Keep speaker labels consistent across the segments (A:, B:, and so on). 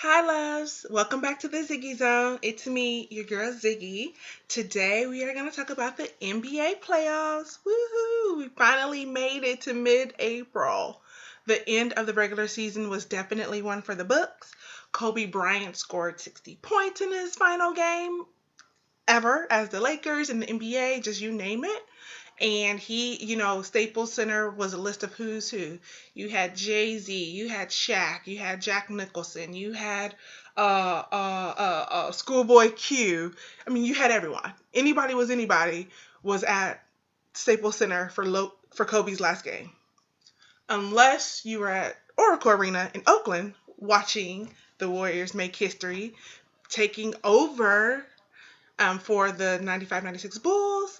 A: Hi, loves. Welcome back to the Ziggy Zone. It's me, your girl Ziggy. Today we are going to talk about the NBA playoffs. Woohoo! We finally made it to mid-April. The end of the regular season was definitely one for the books. Kobe Bryant scored 60 points in his final game ever as the Lakers in the NBA, just you name it. And Staples Center was a list of who's who. You had Jay-Z, you had Shaq, you had Jack Nicholson, you had Schoolboy Q. I mean, you had everyone. Anybody was at Staples Center for Kobe's last game, unless you were at Oracle Arena in Oakland watching the Warriors make history, taking over for the 95-96 Bulls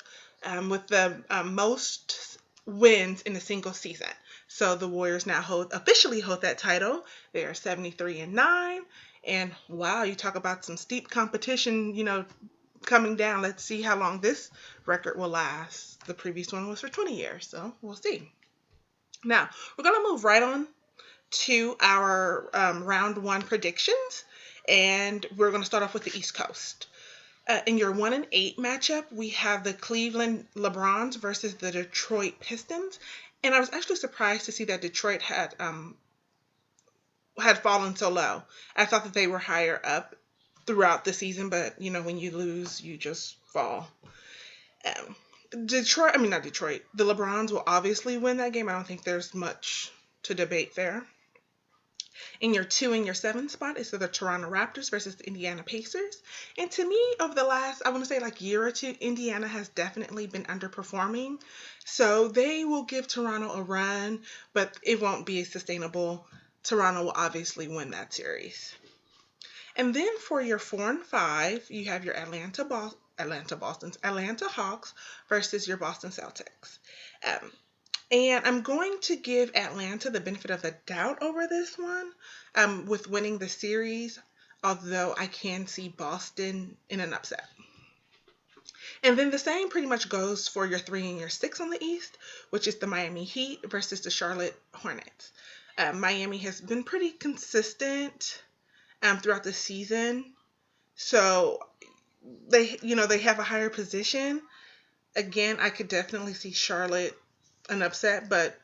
A: with the most wins in a single season. So the Warriors now officially hold that title. They are 73-9. And wow, you talk about some steep competition, coming down. Let's see how long this record will last. The previous one was for 20 years, so we'll see. Now, we're going to move right on to our round one predictions, and we're going to start off with the East Coast. In your 1-8 matchup, we have the Cleveland LeBrons versus the Detroit Pistons, and I was actually surprised to see that Detroit had fallen so low. I thought that they were higher up throughout the season, but when you lose, you just fall. Not Detroit. The LeBrons will obviously win that game. I don't think there's much to debate there. In your 2 and your 7 spot is the Toronto Raptors versus the Indiana Pacers. And to me, over the last, I want to say year or two, Indiana has definitely been underperforming. So they will give Toronto a run, but it won't be sustainable. Toronto will obviously win that series. And then for your 4 and 5, you have your Atlanta Hawks versus your Boston Celtics. And I'm going to give Atlanta the benefit of the doubt over this one with winning the series, although I can see Boston in an upset. And then the same pretty much goes for your 3 and your 6 on the East, which is the Miami Heat versus the Charlotte Hornets. Miami has been pretty consistent throughout the season, so they have a higher position. Again, I could definitely see Charlotte an upset, but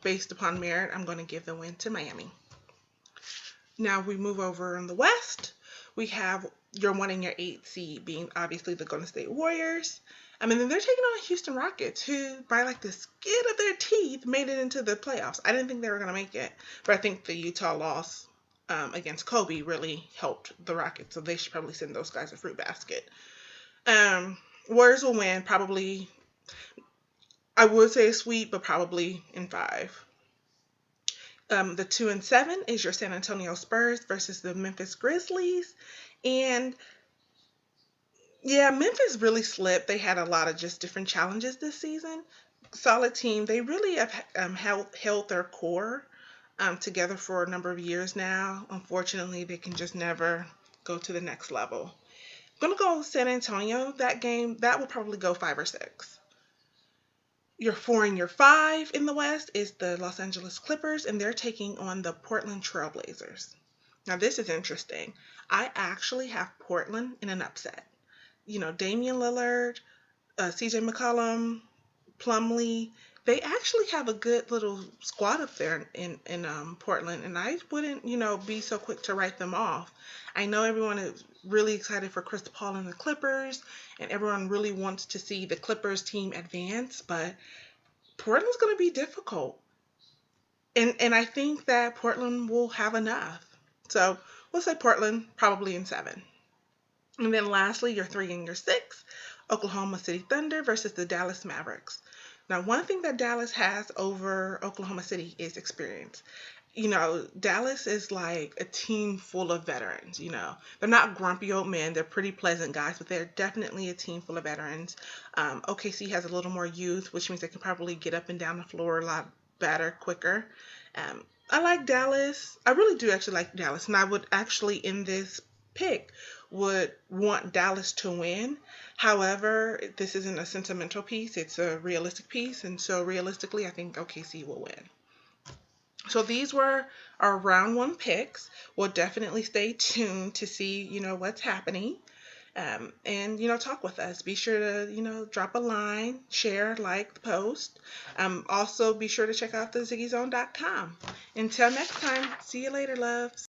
A: based upon merit, I'm going to give the win to Miami. Now we move over on the West. We have your 1 and your 8 seed being obviously the Golden State Warriors. And then they're taking on Houston Rockets, who by the skin of their teeth made it into the playoffs. I didn't think they were going to make it, but I think the Utah loss against Kobe really helped the Rockets, so they should probably send those guys a fruit basket. Warriors will win, probably. I would say a sweep, but probably in 5. The 2 and 7 is your San Antonio Spurs versus the Memphis Grizzlies. And yeah, Memphis really slipped. They had a lot of just different challenges this season. Solid team. They really have held their core together for a number of years now. Unfortunately, they can just never go to the next level. I'm going to go San Antonio. That game, that will probably go 5 or 6. Your 4 and your 5 in the West is the Los Angeles Clippers, and they're taking on the Portland Trail Blazers. Now, this is interesting. I actually have Portland in an upset. Damian Lillard, CJ McCollum, Plumlee, they actually have a good little squad up there in Portland, and I wouldn't, be so quick to write them off. I know everyone is really excited for Chris Paul and the Clippers, and everyone really wants to see the Clippers team advance, but Portland's going to be difficult. And I think that Portland will have enough. So we'll say Portland probably in 7. And then lastly, your 3 and your 6, Oklahoma City Thunder versus the Dallas Mavericks. Now, one thing that Dallas has over Oklahoma City is experience. Dallas is like a team full of veterans. They're not grumpy old men. They're pretty pleasant guys, but they're definitely a team full of veterans. OKC has a little more youth, which means they can probably get up and down the floor a lot better, quicker. I like Dallas. I really do actually like Dallas, and I would actually, in this pick, would want Dallas to win. However, this isn't a sentimental piece. It's a realistic piece, and so realistically, I think OKC will win. So these were our round one picks. We'll definitely stay tuned to see, what's happening. And talk with us. Be sure to drop a line, share, like the post. Also be sure to check out the ziggyzone.com. Until next time, see you later, loves.